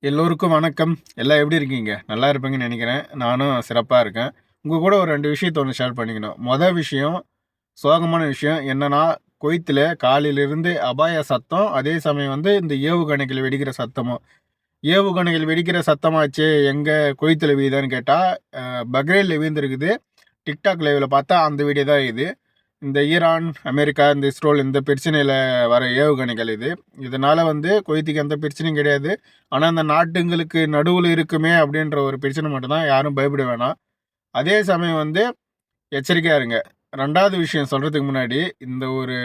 எல்லோருக்கும் வணக்கம். எல்லாம் எப்படி இருக்கீங்க? நல்லா இருப்பீங்கன்னு நினைக்கிறேன். நானும் சிறப்பாக இருக்கேன். உங்கள் கூட ஒரு 2 விஷயத்த ஒன்று ஷேர் பண்ணிக்கணும். மொதல் விஷயம், சோகமான விஷயம் என்னன்னா, குவைத்தில் காலையிலிருந்து அபாய சத்தம், அதே சமயம் இந்த ஏவுகணைகள் வெடிக்கிற சத்தமும். ஏவுகணைகள் வெடிக்கிற சத்தமாச்சே எங்கே குவைத்தில் வீயுதான்னு கேட்டால், பக்ரைனில் வீழ்ந்திருக்குது. டிக்டாக் லைவில் பார்த்தா அந்த வீடியோ தான் இது. இந்த ஈரான், அமெரிக்கா, இந்த இஸ்ரோல் இந்த பிரச்சனையில் வர ஏவுகணைகள் இது. இதனால் குவைத்துக்கு எந்த பிரச்சனையும் கிடையாது. ஆனால் அந்த நாட்டுங்களுக்கு நடுவில் இருக்குமே அப்படின்ற ஒரு பிரச்சனை மட்டும்தான். யாரும் பயப்பட வேணாம். அதே சமயம் எச்சரிக்கையாக இருங்க. 2வது விஷயம் சொல்கிறதுக்கு முன்னாடி இந்த ஒரு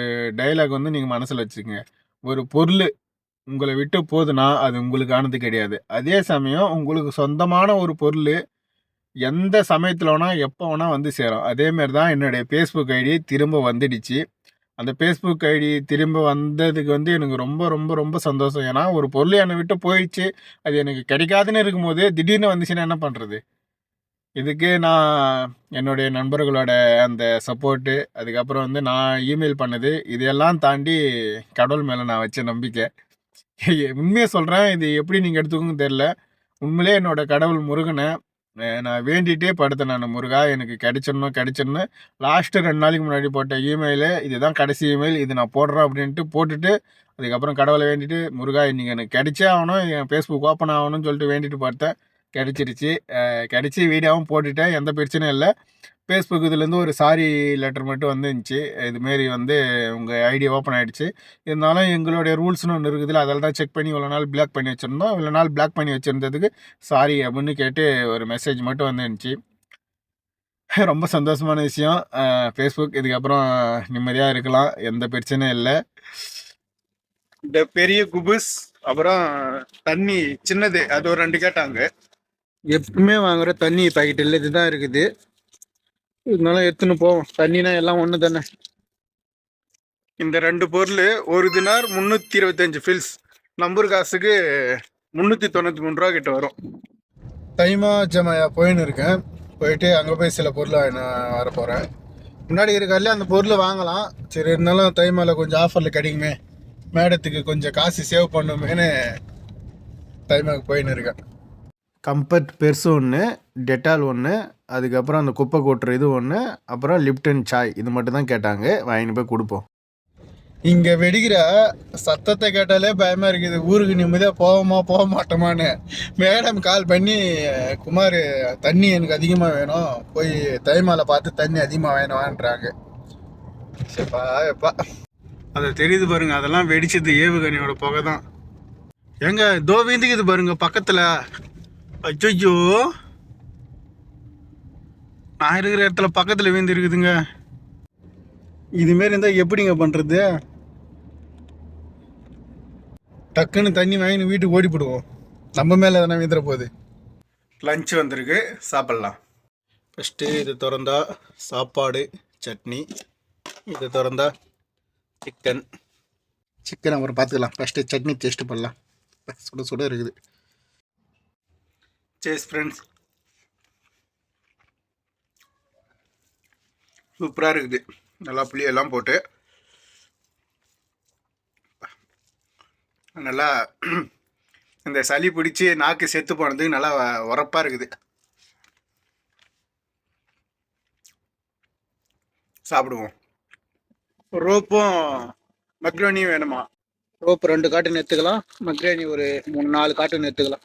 டைலாக் நீங்கள் மனசில் வச்சுக்கோங்க. ஒரு பொருள் உங்களை விட்டு போகுதுன்னா அது உங்களுக்கானது கிடையாது. அதே சமயம் உங்களுக்கு சொந்தமான ஒரு பொருள் எந்த சமயத்தில் வேணால் எப்போ வேணால் சேரும். அதேமாரி தான் என்னுடைய ஃபேஸ்புக் ஐடி திரும்ப வந்துடுச்சு. அந்த ஃபேஸ்புக் ஐடி திரும்ப வந்ததுக்கு எனக்கு ரொம்ப ரொம்ப ரொம்ப சந்தோஷம். ஏன்னா ஒரு பொருள் என்னை விட்டு போயிடுச்சு, அது எனக்கு கிடைக்காதுன்னு இருக்கும்போது திடீர்னு வந்துச்சுன்னா என்ன பண்ணுறது? இதுக்கு நான் என்னுடைய நண்பர்களோட அந்த சப்போர்ட்டு, அதுக்கப்புறம் நான் இமெயில் பண்ணது, இதையெல்லாம் தாண்டி கடவுள் மேலே நான் வச்ச நம்பிக்கை. உண்மையாக சொல்கிறேன், இது எப்படி நீங்கள் எடுத்துக்கோங்கன்னு தெரில. உண்மையிலே என்னோட கடவுள் முருகனை நான் வேண்டிகிட்டே படுத்தேன். நான் முருகா எனக்கு கிடைச்சிடணும். லாஸ்ட்டு 2 நாளைக்கு முன்னாடி போட்ட இமெயிலு இதுதான் கடைசி இமெயில், இது நான் போடுறேன் அப்படின்ட்டு போட்டுட்டு, அதுக்கப்புறம் கடவுளை வேண்டிட்டு முருகா இன்றைக்கி எனக்கு கிடைச்சே ஆகணும், என் ஃபேஸ்புக் ஓப்பன் ஆகணும்னு சொல்லிட்டு வேண்டிட்டு பார்த்தேன். கிடச்சிருச்சு. கிடச்சி வீடியோவும் போட்டுட்டேன். எந்த பிரச்சனையும் இல்லை. ஃபேஸ்புக் இதுலேருந்து ஒரு சாரி லெட்டர் மட்டும் வந்துருந்துச்சு. இதுமாரி உங்கள் ஐடி ஓப்பன் ஆகிடுச்சு. இருந்தாலும் எங்களுடைய ரூல்ஸ்னு ஒன்று இருக்குதுல்ல, அதில் தான் செக் பண்ணி இவ்வளோ நாள் பிளாக் பண்ணி வச்சுருந்தோம். இவ்வளோ நாள் பிளாக் பண்ணி வச்சுருந்ததுக்கு சாரி அப்படின்னு கேட்டு ஒரு மெசேஜ் மட்டும் வந்துருந்துச்சு. ரொம்ப சந்தோஷமான விஷயம். ஃபேஸ்புக் இதுக்கப்புறம் நிம்மதியாக இருக்கலாம், எந்த பிரச்சனையும் இல்லை. இந்த பெரிய குபுஸ் அப்புறம் தண்ணி சின்னது அது ஒரு 2 கேட்டாங்க. எப்பவுமே வாங்குற தண்ணி பாக்கெட் இல்லை, இதுதான் இருக்குது. இதனால எடுத்துன்னு போவோம். தண்ணினா எல்லாம் ஒன்று தானே. இந்த 2 பொருள் ஒரு தினார் 325 ஃபில்ஸ். நம்பூர் காசுக்கு 393 ரூபா கிட்ட வரும். தைமா ஜமாயா போயின்னு இருக்கேன். போயிட்டு அங்கே போய் சில பொருள் வர போகிறேன். முன்னாடி இருக்கால அந்த பொருள் வாங்கலாம். சரி இருந்தாலும் தைமாவில் கொஞ்சம் ஆஃபரில் கிடைக்குமே, மேடத்துக்கு கொஞ்சம் காசு சேவ் பண்ணுமேனு தைமாவுக்கு போயின்னு இருக்கேன். கம்பர்ட் பெருசு ஒன்று, டெட்டால் ஒன்று, அதுக்கப்புறம் அந்த குப்பை கொட்டுற இது ஒன்று, அப்புறம் லிப்டன் சாய், இது மட்டும் தான் கேட்டாங்க. வாங்கிட்டு போய் கொடுப்போம். இங்கே வெடிக்கிற சத்தத்தை கேட்டாலே பயமாக இருக்குது. ஊருக்கு நிம்மதியாக போக மாட்டோமான்னு மேடம் கால் பண்ணி, குமார் தண்ணி எனக்கு அதிகமாக வேணும், போய் தைமால பார்த்து தண்ணி அதிகமாக வேணும்ன்றாங்க. சரிப்பா எப்பா அதை தெரியுது பாருங்க, அதெல்லாம் வெடிச்சது ஏவுகணையோட புகை தான். எங்க தோ வீந்துக்குது பாருங்க பக்கத்தில். அச்சோ, நான் இருக்கிற இடத்துல பக்கத்தில் வீந்து இருக்குதுங்க. இதுமாரி இருந்தால் எப்படிங்க பண்ணுறது? டக்குன்னு தண்ணி வாங்கி வீட்டுக்கு ஓடி போடுவோம். நம்ம மேலே எதனா வீந்துற போகுது. லஞ்ச் வந்திருக்கு, சாப்பிட்லாம். ஃபஸ்ட்டு இது திறந்தா சாப்பாடு சட்னி, இது திறந்தா சிக்கன் அப்புறம் பார்த்துக்கலாம். ஃபஸ்ட்டு சட்னி டேஸ்ட்டு பண்ணலாம். சுட சுட இருக்குது. சேஸ் ஃப்ரெண்ட்ஸ், சூப்பராக இருக்குது. நல்லா புளியெல்லாம் போட்டு நல்லா இந்த சளி பிடிச்சி நாக்கு செத்து போனதுக்கு நல்லா உரப்பாக இருக்குது. சாப்பிடுவோம். ரோப்பும் மக்ரோனியும் வேணுமா? ரோப்பு 2 கார்டன் எடுத்துக்கலாம், மக்ரோனி ஒரு 3-4 கார்டன் எடுத்துக்கலாம்.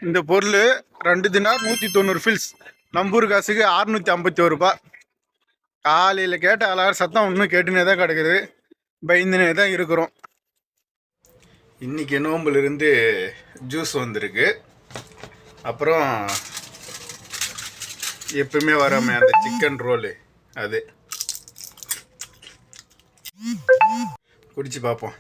இந்த பொருள் 2 தினார் 190 ஃபில்ஸ். நம்பூர் காசுக்கு 651 ரூபா. காலையில் கேட்ட அலாரம் சத்தம் இன்னும் கேட்டுனே தான் கிடக்குது. பயந்துனே தான் இருக்கிறோம். இன்றைக்கி நோம்பிலிருந்து ஜூஸ் வந்திருக்கு. அப்புறம் எப்பவுமே வராமல் அந்த சிக்கன் ரோலு, அது குடிச்சு பார்ப்போம்.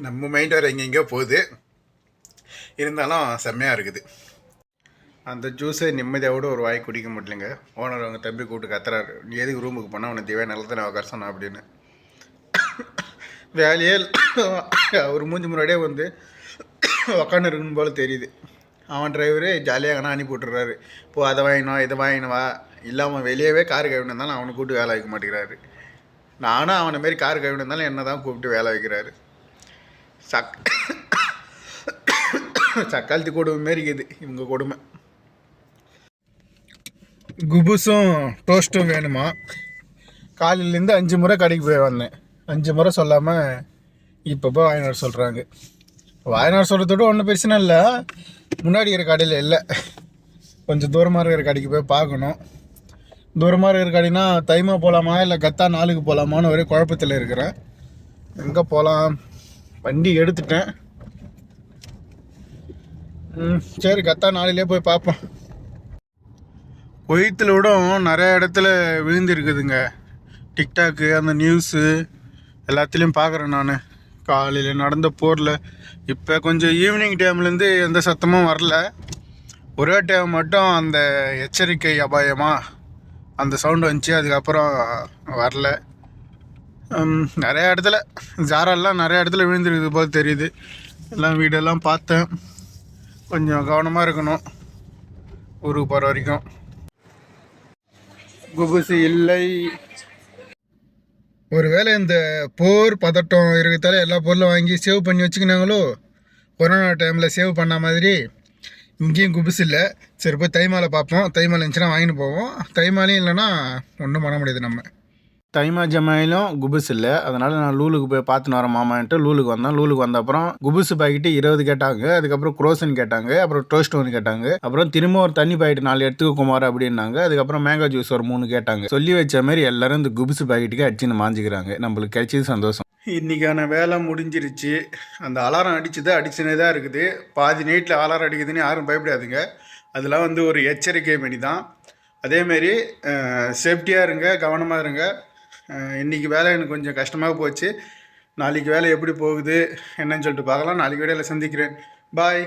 நம்ம மைண்ட் வேறு எங்கெங்கேயோ போகுது, இருந்தாலும் செம்மையாக இருக்குது. அந்த ஜூஸை நிம்மதியோட ஒரு வாய் குடிக்க முடியலைங்க. ஓனர் அவங்க தம்பி கூப்பிட்டு கத்துறாரு, நீ எதுக்கு ரூமுக்கு போனால் உனக்கு தேவையான நல்லதானே உட்கார சொன்னா அப்படின்னு. வேலையே அவர் மூஞ்சி முன்னாடியே உக்காந்து இருக்கணும் போல் தெரியுது. அவன் டிரைவரு ஜாலியாக அனுப்பி விட்டுறாரு. இப்போ அதை வாங்கினோம் இதை வாங்கினவா, இல்லை அவன் வெளியவே கார் கழுவினாலும் அவனை கூப்பிட்டு வேலை வைக்க மாட்டேங்கிறாரு. நானும் அவனை மாரி கார் கழுவினாலும் என்ன தான் கூப்பிட்டு வேலை வைக்கிறாரு. சக்காலத்தி கொடுமை மாரி இருக்குது இவங்க கொடுமை. குபுஸும் டோஸ்ட்டும் வேணுமா? காலையிலேருந்து 5 முறை கடைக்கு போய் வந்தேன். 5 முறை சொல்லாமல் இப்போ போய் வாங்கினார் சொல்கிறாங்க. வாங்கினார் சொல்கிறதோட ஒன்றும் பிரச்சனை இல்லை, முன்னாடி இருக்கிற கடையில் இல்லை, கொஞ்சம் தூரமாக இருக்கிற கடைக்கு போய் பார்க்கணும். தூரமாக இருக்கிற கடைனா தைமா போகலாமா இல்லை கத்தா 4க்கு போகலாமான்னு ஒரே குழப்பத்தில் இருக்கிறேன். எங்கே போகலாம்? வண்டி எடுத்துட்டேன். சரி கத்தா 4லே போய் பார்ப்போம். குவைத்தில் விட நிறைய இடத்துல விழுந்திருக்குதுங்க டிக்டாக்கு, அந்த நியூஸு எல்லாத்துலேயும் பார்க்குறேன் நான். காலையில் நடந்த போரில் இப்போ கொஞ்சம் ஈவினிங் டைம்லேருந்து எந்த சத்தமும் வரல. ஒரே டைம் மட்டும் அந்த எச்சரிக்கை அபாயமாக அந்த சவுண்டு வந்துச்சு, அதுக்கப்புறம் வரல. நிறையா இடத்துல ஜாரெல்லாம் நிறையா இடத்துல விழுந்துருக்குது போல் தெரியுது. எல்லாம் வீடெல்லாம் பார்த்தேன். கொஞ்சம் கவனமாக இருக்கணும் ஊருக்கு போகிற வரைக்கும். குபுசு இல்லை. ஒருவேளை இந்த போர் பதட்டம் இருக்கிறதால எல்லா பொருளும் வாங்கி சேவ் பண்ணி வச்சுக்கினாங்களோ, கொரோனா டைமில் சேவ் பண்ண மாதிரி இங்கேயும் குபுசு இல்லை. சரி போய் தைமாலை பார்ப்போம். தைமாலை இருந்துச்சுன்னா வாங்கிட்டு போவோம். தைமாலையும் இல்லைன்னா ஒன்றும் பண்ண முடியாது நம்ம. தைமா ஜமாயிலும் குபுஸ் இல்லை, அதனால் நான் லூலுக்கு போய் பார்த்துன்னு வரேன் மாமான்ட்டு லூலுக்கு வந்தேன். லூலுக்கு வந்த அப்புறம் குபுஸ் பாக்கெட்டு 20 கேட்டாங்க, அதுக்கப்புறம் குரோசன் கேட்டாங்க, அப்புறம் டோஸ்ட் 1 கேட்டாங்க, அப்புறம் திரும்ப ஒரு தண்ணி பாக்கெட்டு 4 எடுத்துக்க குமார் அப்படின்னாங்க. அதுக்கப்புறம் மேங்கோ ஜூஸ் ஒரு 3 கேட்டாங்க. சொல்லி வச்ச மாதிரி எல்லாரும் இந்த குபுஸ் பாக்கெட்டுக்கு அடிச்சுன்னு மாஞ்சிக்கிறாங்க. நம்மளுக்கு கிடைச்சது சந்தோஷம். இன்றைக்கான வேலை முடிஞ்சிருச்சு. அந்த அலாரம் அடிச்சுனே தான் இருக்குது. பாதி நைட்டில் அலாரம் அடிக்குதுன்னு யாரும் பயப்படாதுங்க. அதெல்லாம் வந்து ஒரு எச்சரிக்கை மணி தான். அதேமாரி சேஃப்டியாக இருங்க, கவனமாக இருங்க. இன்றைக்கி வேலை எனக்கு கொஞ்சம் கஷ்டமாக போச்சு. நாளைக்கு வேலை எப்படி போகுது என்னன்னு சொல்லிட்டு பார்க்கலாம். நாளைக்கு வீடியோவில் சந்திக்கிறேன். பாய்.